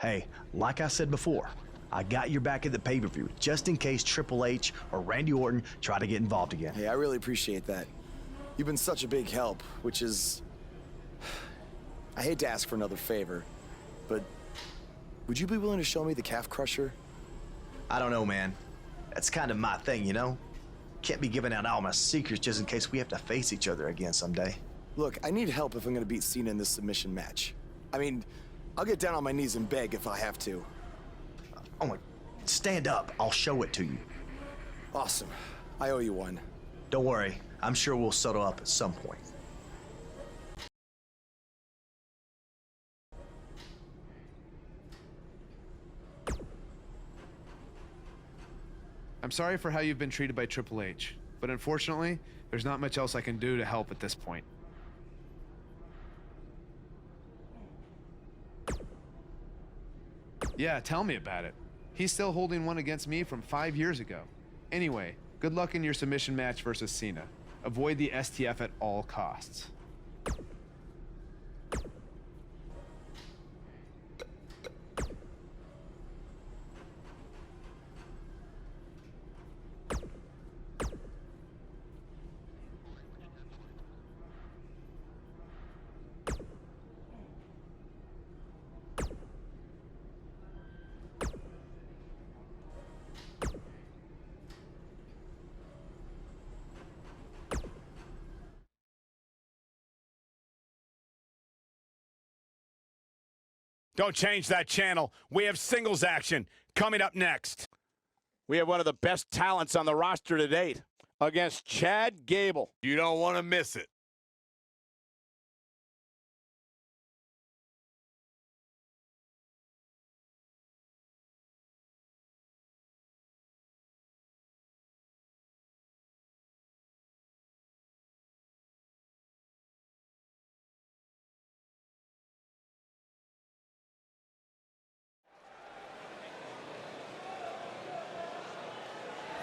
Hey, like I said before, I got your back at the pay-per-view just in case Triple H or Randy Orton try to get involved again. Hey, I really appreciate that. You've been such a big help, which is... I hate to ask for another favor, but would you be willing to show me the calf crusher? I don't know, man. That's kind of my thing, you know? Can't be giving out all my secrets just in case we have to face each other again someday. Look, I need help if I'm gonna beat Cena in this submission match. I mean, I'll get down on my knees and beg if I have to. Oh my, stand up, I'll show it to you. Awesome. I owe you one. Don't worry, I'm sure we'll settle up at some point. I'm sorry for how you've been treated by Triple H, but unfortunately, there's not much else I can do to help at this point. Yeah, tell me about it. He's still holding one against me from 5 years ago. Anyway, good luck in your submission match versus Cena. Avoid the STF at all costs. Don't change that channel. We have singles action coming up next. We have one of the best talents on the roster to date against Chad Gable. You don't want to miss it.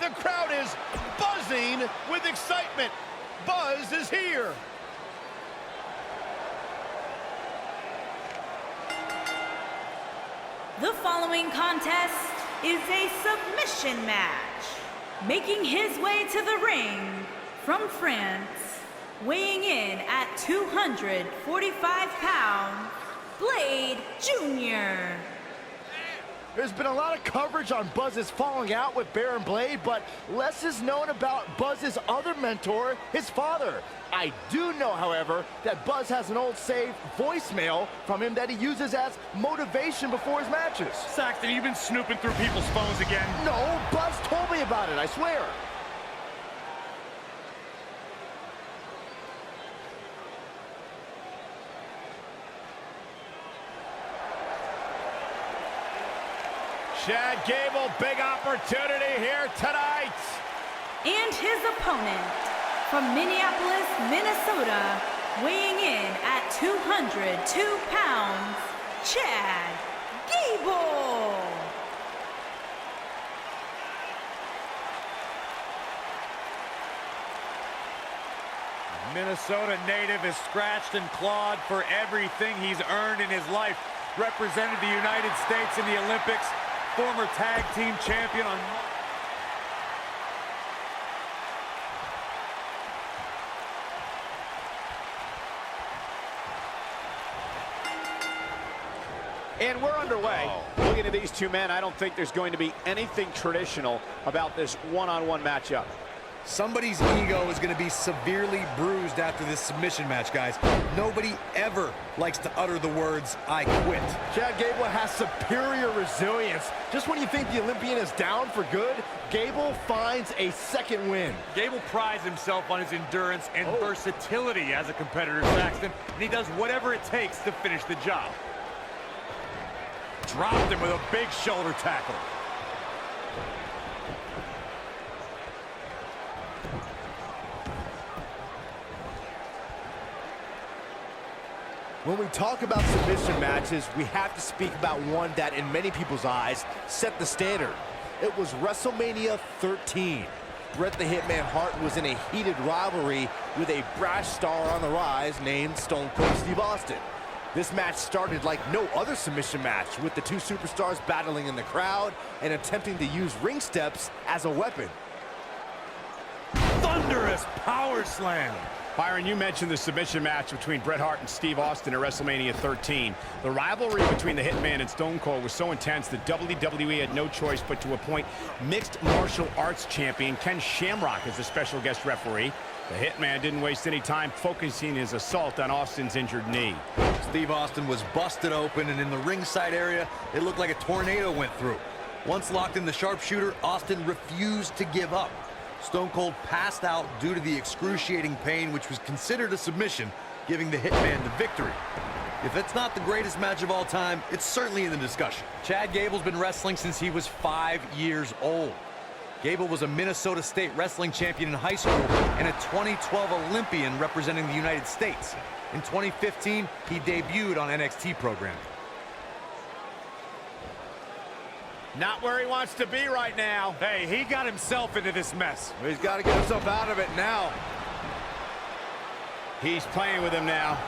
The crowd is buzzing with excitement. Buzz is here. The following contest is a submission match. Making his way to the ring from France, weighing in at 245 pounds, Blade Jr. There's been a lot of coverage on Buzz's falling out with Baron Blade, but less is known about Buzz's other mentor, his father. I do know, however, that Buzz has an old saved voicemail from him that he uses as motivation before his matches. Saxton, you've been snooping through people's phones again. No, Buzz told me about it, I swear. Chad Gable, big opportunity here tonight. And his opponent from Minneapolis, Minnesota, weighing in at 202 pounds, Chad Gable. Minnesota native is scratched and clawed for everything he's earned in his life. Represented the United States in the Olympics. Former tag team champion on... And we're underway. Looking at these two men, I don't think there's going to be anything traditional about this one-on-one matchup. Somebody's ego is going to be severely bruised after this submission match, guys. Nobody ever likes to utter the words, "I quit." Chad Gable has superior resilience. Just when you think the Olympian is down for good, Gable finds a second win. Gable prides himself on his endurance and versatility as a competitor, Saxton, and he does whatever it takes to finish the job. Dropped him with a big shoulder tackle. When we talk about submission matches, we have to speak about one that, in many people's eyes, set the standard. It was WrestleMania 13. Bret the Hitman Hart was in a heated rivalry with a brash star on the rise named Stone Cold Steve Austin. This match started like no other submission match, with the two superstars battling in the crowd and attempting to use ring steps as a weapon. Thunderous power slam. Byron, you mentioned the submission match between Bret Hart and Steve Austin at WrestleMania 13. The rivalry between the Hitman and Stone Cold was so intense that WWE had no choice but to appoint mixed martial arts champion Ken Shamrock as the special guest referee. The Hitman didn't waste any time focusing his assault on Austin's injured knee. Steve Austin was busted open, and in the ringside area, it looked like a tornado went through. Once locked in the sharpshooter, Austin refused to give up. Stone Cold passed out due to the excruciating pain, which was considered a submission, giving the Hitman the victory. If it's not the greatest match of all time, it's certainly in the discussion. Chad Gable's been wrestling since he was 5 years old. Gable was a Minnesota State wrestling champion in high school and a 2012 Olympian representing the United States. In 2015, he debuted on NXT programming. Not where he wants to be right now. Hey, he got himself into this mess. He's got to get himself out of it now. He's playing with him now.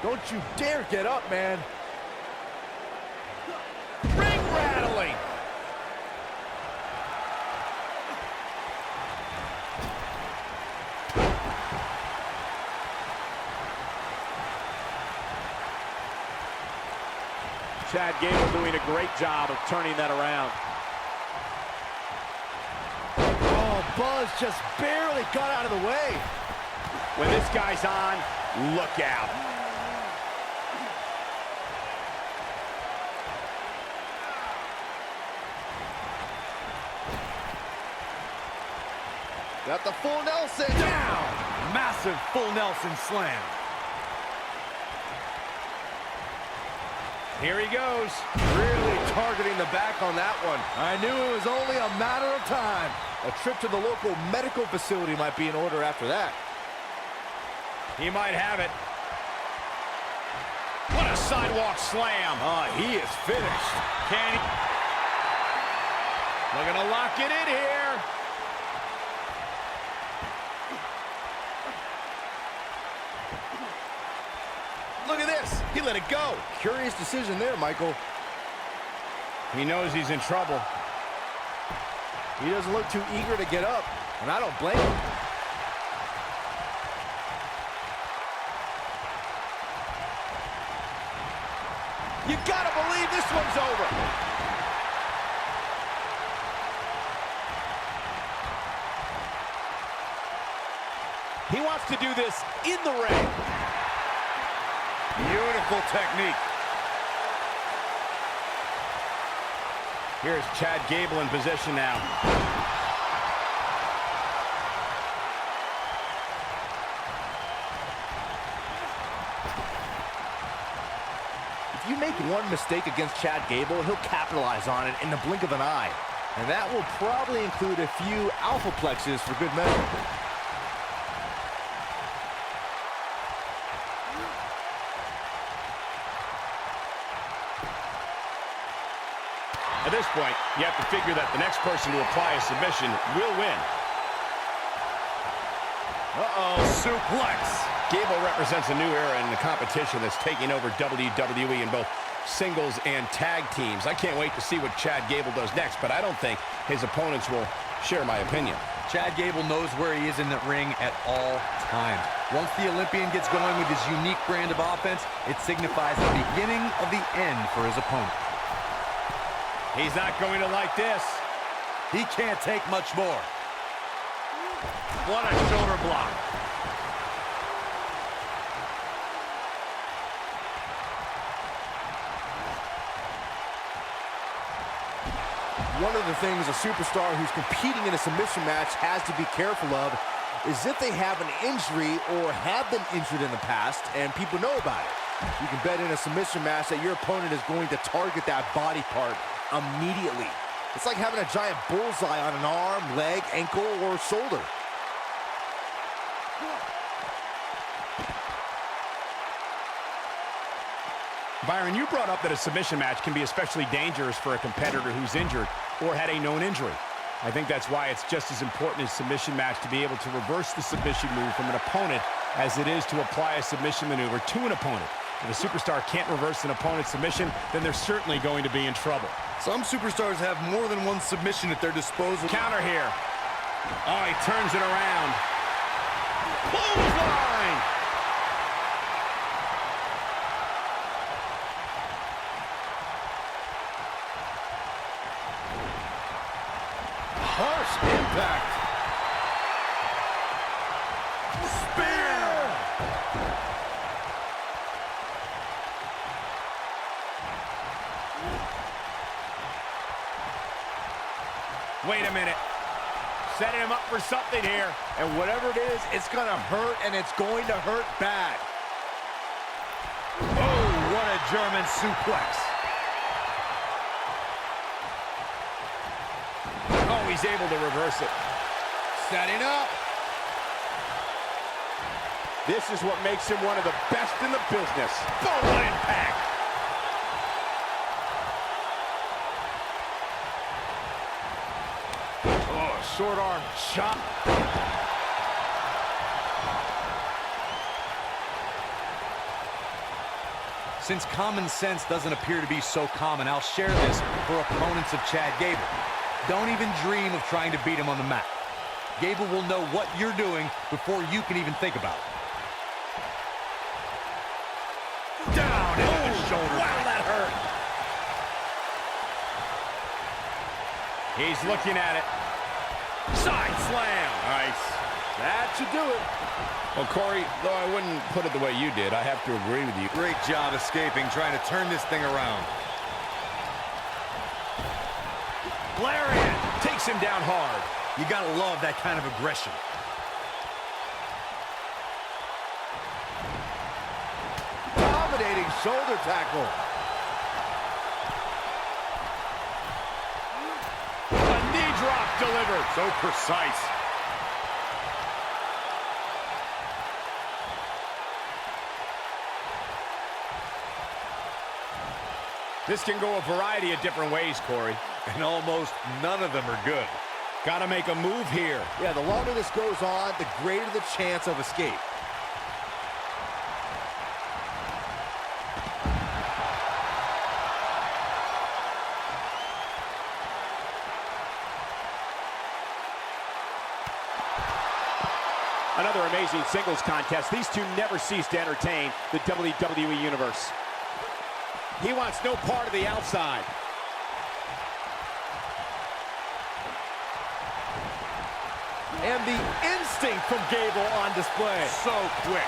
Don't you dare get up, man. Ring rattling. Chad Gable doing a great job of turning that around. Oh, Buzz just barely got out of the way. When this guy's on, look out. Got the full Nelson. Down! Massive full Nelson slam. Here he goes. Really targeting the back on that one. I knew it was only a matter of time. A trip to the local medical facility might be in order after that. He might have it. What a sidewalk slam. He is finished. Can he? Looking to lock it in here. Look at this. He let it go. Curious decision there, Michael. He knows he's in trouble. He doesn't look too eager to get up, and I don't blame him. You gotta believe this one's over. He wants to do this in the ring. Beautiful technique. Here's Chad Gable in position now. If you make one mistake against Chad Gable, he'll capitalize on it in the blink of an eye. And that will probably include a few alpha plexes for good measure. At this point, you have to figure that the next person to apply a submission will win. Suplex. Gable represents a new era in the competition that's taking over WWE in both singles and tag teams. I can't wait to see what Chad Gable does next, but I don't think his opponents will share my opinion. Chad Gable knows where he is in the ring at all times. Once the Olympian gets going with his unique brand of offense, it signifies the beginning of the end for his opponent. He's not going to like this. He can't take much more. What a shoulder block. One of the things a superstar who's competing in a submission match has to be careful of is if they have an injury or have been injured in the past and people know about it. You can bet in a submission match that your opponent is going to target that body part immediately. It's like having a giant bullseye on an arm, leg, ankle, or shoulder. Byron, you brought up that a submission match can be especially dangerous for a competitor who's injured or had a known injury. I think that's why it's just as important as submission match to be able to reverse the submission move from an opponent as it is to apply a submission maneuver to an opponent. If a superstar can't reverse an opponent's submission, then they're certainly going to be in trouble. Some superstars have more than one submission at their disposal. Counter here. Oh, he turns it around. Clothesline! Harsh impact. Spear! Wait a minute. Setting him up for something here. And whatever it is, it's gonna hurt, and it's going to hurt bad. Oh, what a German suplex. Oh, he's able to reverse it. Setting up. This is what makes him one of the best in the business. Boom, what impact. Oh, short arm chop. Since common sense doesn't appear to be so common, I'll share this for opponents of Chad Gable. Don't even dream of trying to beat him on the mat. Gable will know what you're doing before you can even think about it. Down into the shoulder. Wow, that hurt. He's looking at it. Side slam. Nice. That should do it. Well, Corey, though I wouldn't put it the way you did, I have to agree with you. Great job escaping, trying to turn this thing around. Lariat takes him down hard. You gotta love that kind of aggression. Dominating shoulder tackle. A knee drop delivered. So precise. This can go a variety of different ways, Corey. And almost none of them are good. Got to make a move here. Yeah, the longer this goes on, the greater the chance of escape. Another amazing singles contest. These two never cease to entertain the WWE Universe. He wants no part of the outside. And the instinct from Gable on display. So quick.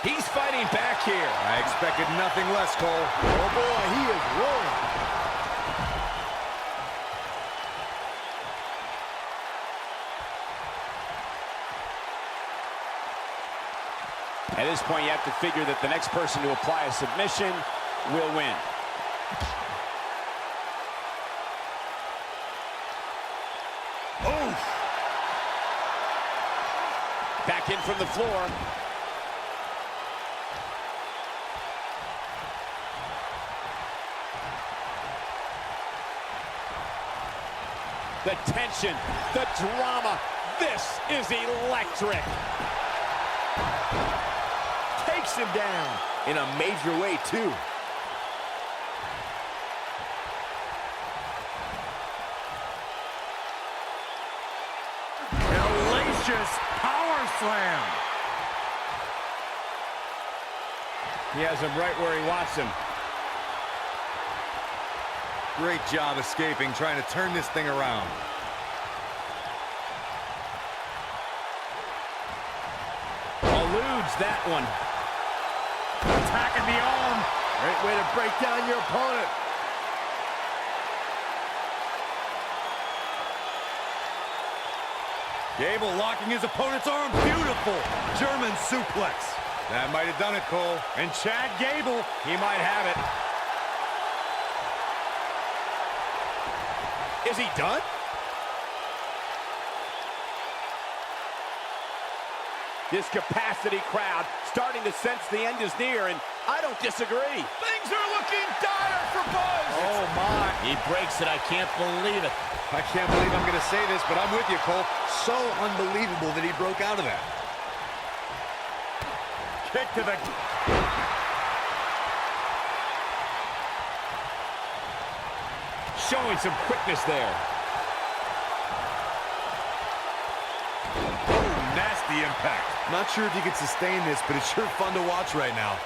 He's fighting back here. I expected nothing less, Cole. Oh boy, he is rolling. At this point, you have to figure that the next person to apply a submission will win. Oh! Back in from the floor. The tension, the drama. This is electric. Takes him down in a major way, too. Hellacious power slam. He has him right where he wants him. Great job escaping, trying to turn this thing around. Eludes that one. Attacking the arm. Great way to break down your opponent. Gable locking his opponent's arm. Beautiful German suplex. That might have done it, Cole. And Chad Gable, he might have it. Is he done? This capacity crowd starting to sense the end is near, and I don't disagree. Things are looking dire for Buzz. Oh, my. He breaks it. I can't believe it. I can't believe I'm going to say this, but I'm with you, Cole. So unbelievable that he broke out of that. Kick to the... Showing some quickness there. Nasty impact. Not sure if he can sustain this, but it's sure fun to watch right now.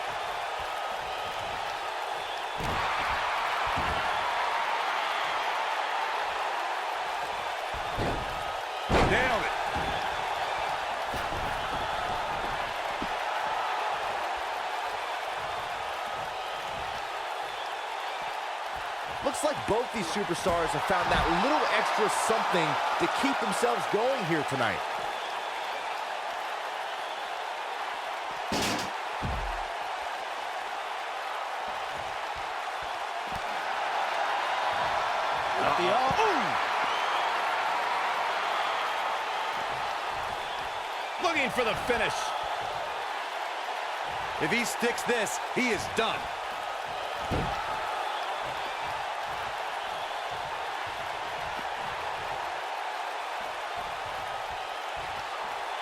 Nailed it. Looks like both these superstars have found that little extra something to keep themselves going here tonight. Looking for the finish. If he sticks this, he is done.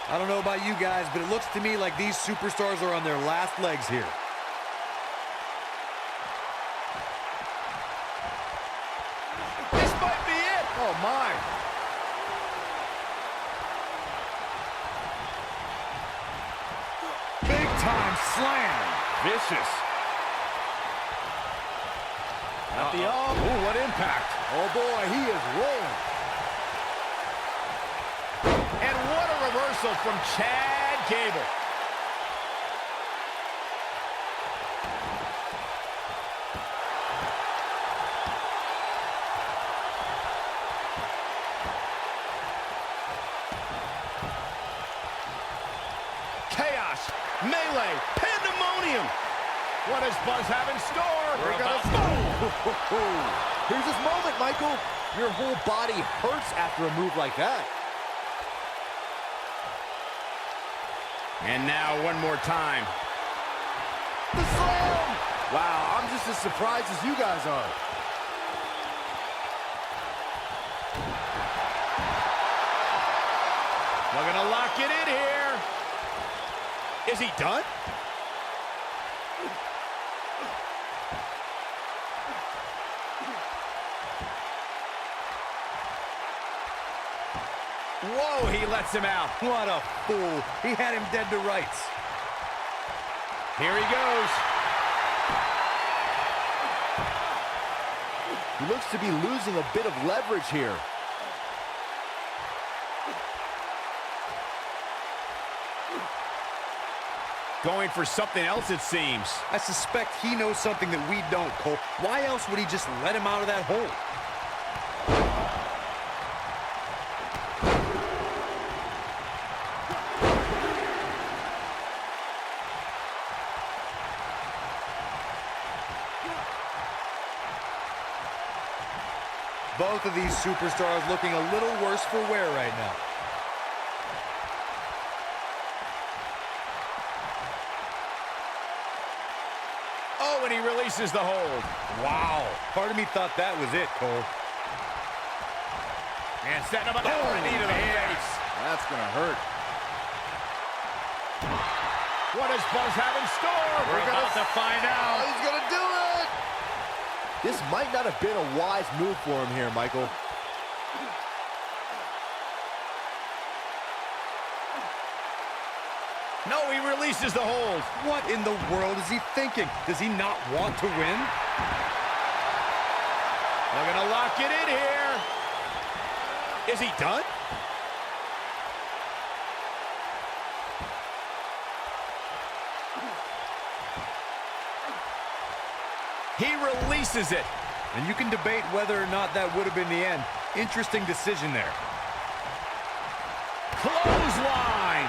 I don't know about you guys, but it looks to me like these superstars are on their last legs here. This might be it. Oh, my. Big time slam. Vicious. At the arm. Ooh, what impact. Oh, boy, he is rolling. And what a reversal from Chad Gable. Chaos, melee, pandemonium. What does Buzz have in store? We're gonna Here's his moment, Michael. Your whole body hurts after a move like that. And now one more time. The slam! Wow, I'm just as surprised as you guys are. We're gonna lock it in here. Is he done? Whoa, he lets him out. What a fool. He had him dead to rights. Here he goes. He looks to be losing a bit of leverage here. Going for something else, it seems. I suspect he knows something that we don't, Cole. Why else would he just let him out of that hole? Both of these superstars looking a little worse for wear right now. Oh, and he releases the hold. Wow. Part of me thought that was it, Cole. And setting him up right into the face. That's gonna hurt. What does Buzz have in store? We're about to find out. He's gonna do it! This might not have been a wise move for him here, Michael. No, he releases the hold. What in the world is he thinking? Does he not want to win? They're gonna lock it in here. Is he done? He releases it. And you can debate whether or not that would have been the end. Interesting decision there. Clothesline.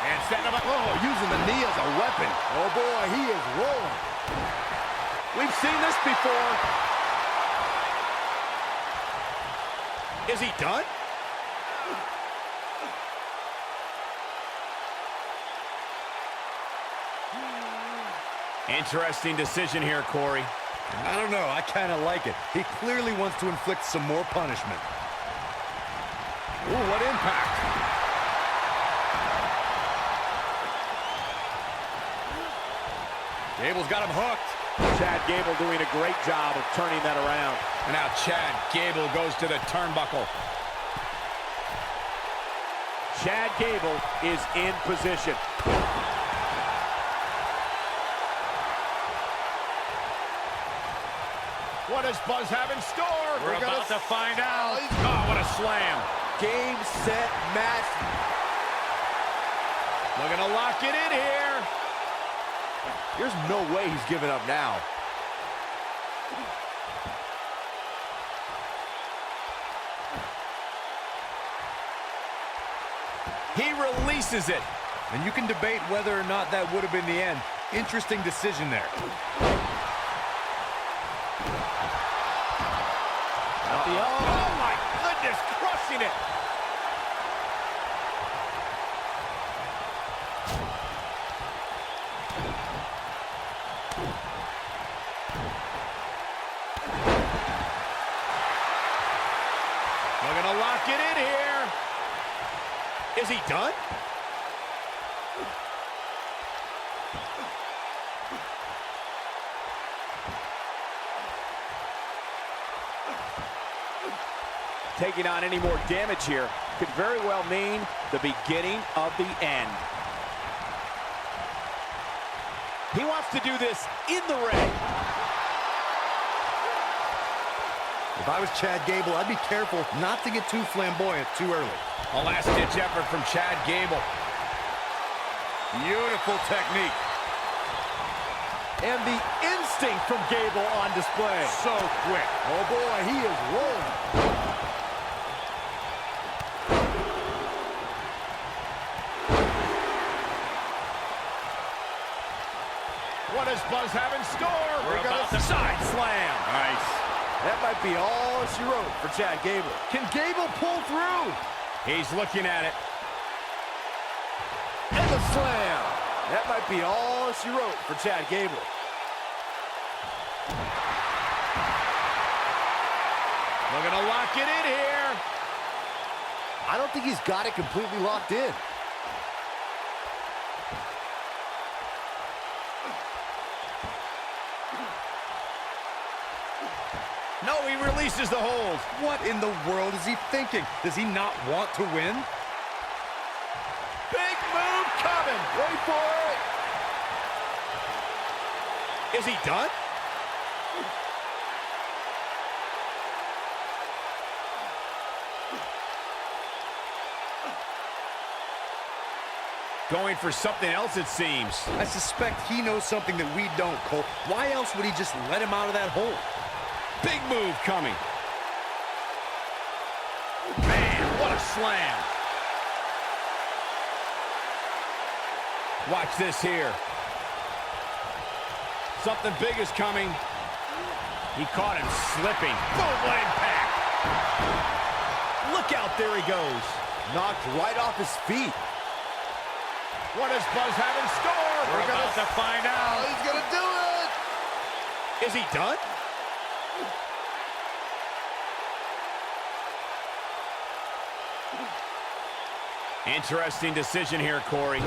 And setting him up. Oh, using the knee as a weapon. Oh, boy, he is rolling. We've seen this before. Is he done? Interesting decision here, Corey. I don't know. I kind of like it. He clearly wants to inflict some more punishment. Ooh, what impact. Gable's got him hooked. Chad Gable doing a great job of turning that around. And now Chad Gable goes to the turnbuckle. Chad Gable is in position. What does Buzz have in store? We're about to find out. Oh, what a slam. Game, set, match. Looking to lock it in here. There's no way he's giving up now. He releases it. And you can debate whether or not that would have been the end. Interesting decision there. Oh, my goodness, crushing it. Looking to lock it in here. Is he done? Taking on any more damage here could very well mean the beginning of the end. He wants to do this in the ring. If I was Chad Gable, I'd be careful not to get too flamboyant too early. A last-ditch effort from Chad Gable. Beautiful technique. And the instinct from Gable on display. So quick. Oh boy, he is rolling. What does Buzz have in store? We're about to side slam. Nice. That might be all she wrote for Chad Gable. Can Gable pull through? He's looking at it. And the slam. That might be all she wrote for Chad Gable. Looking to lock it in here. I don't think he's got it completely locked in. No, he releases the hold. What in the world is he thinking? Does he not want to win? Big move coming. Wait for it. Is he done? Going for something else, it seems. I suspect he knows something that we don't, Cole. Why else would he just let him out of that hole? Big move coming. Man, what a slam. Watch this here. Something big is coming. He caught him slipping. Boom, what impact. Look out, there he goes. Knocked right off his feet. What does Buzz have in store? We're about to find out. He's gonna do it. Is he done? Interesting decision here, Corey.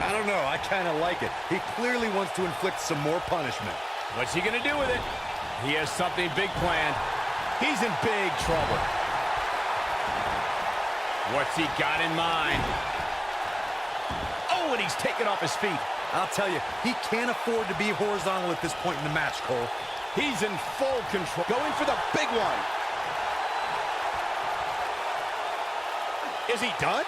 I don't know. I kind of like it. He clearly wants to inflict some more punishment. What's he going to do with it? He has something big planned. He's in big trouble. What's he got in mind? Oh, and he's taken off his feet. I'll tell you, he can't afford to be horizontal at this point in the match, Cole. He's in full control. Going for the big one. Is he done?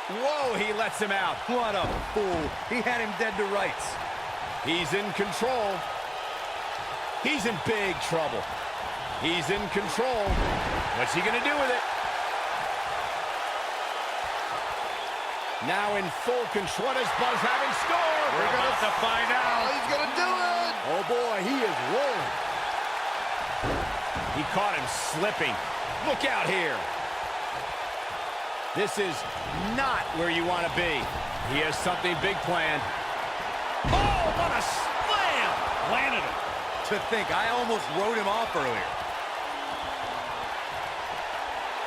Whoa, he lets him out. What a fool. He had him dead to rights. He's in control. He's in big trouble. He's in control. What's he going to do with it? Now in full control. What does Buzz have in store? We're about to find out. He's gonna do it! Oh boy, he is rolling. He caught him slipping. Look out here. This is not where you want to be. He has something big planned. Oh, what a slam! Landed him. To think, I almost wrote him off earlier.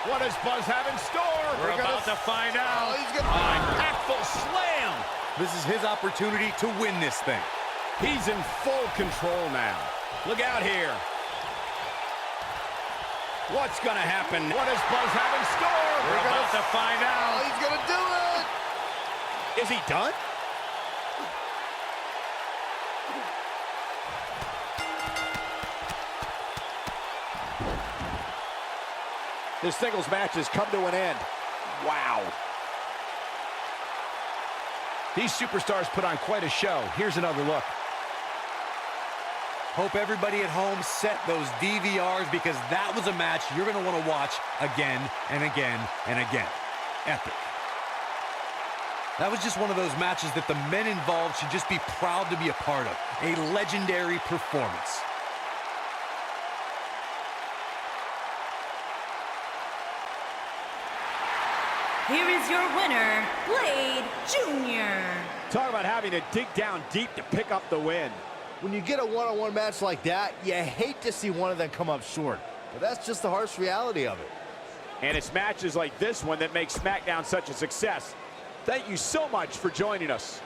What does Buzz have in store? We're about to find out. he's gonna... Impactful slam. This is his opportunity to win this thing. He's in full control now. Look out here. What's going to happen? What does Buzz have in store? We're about to find out. He's gonna do it! Is he done? This singles match has come to an end. Wow. These superstars put on quite a show. Here's another look. Hope everybody at home set those DVRs because that was a match you're going to want to watch again and again and again. Epic. That was just one of those matches that the men involved should just be proud to be a part of. A legendary performance. Here is your winner, Blade Jr. Talk about having to dig down deep to pick up the win. When you get a one-on-one match like that, you hate to see one of them come up short. But that's just the harsh reality of it. And it's matches like this one that make SmackDown such a success. Thank you so much for joining us.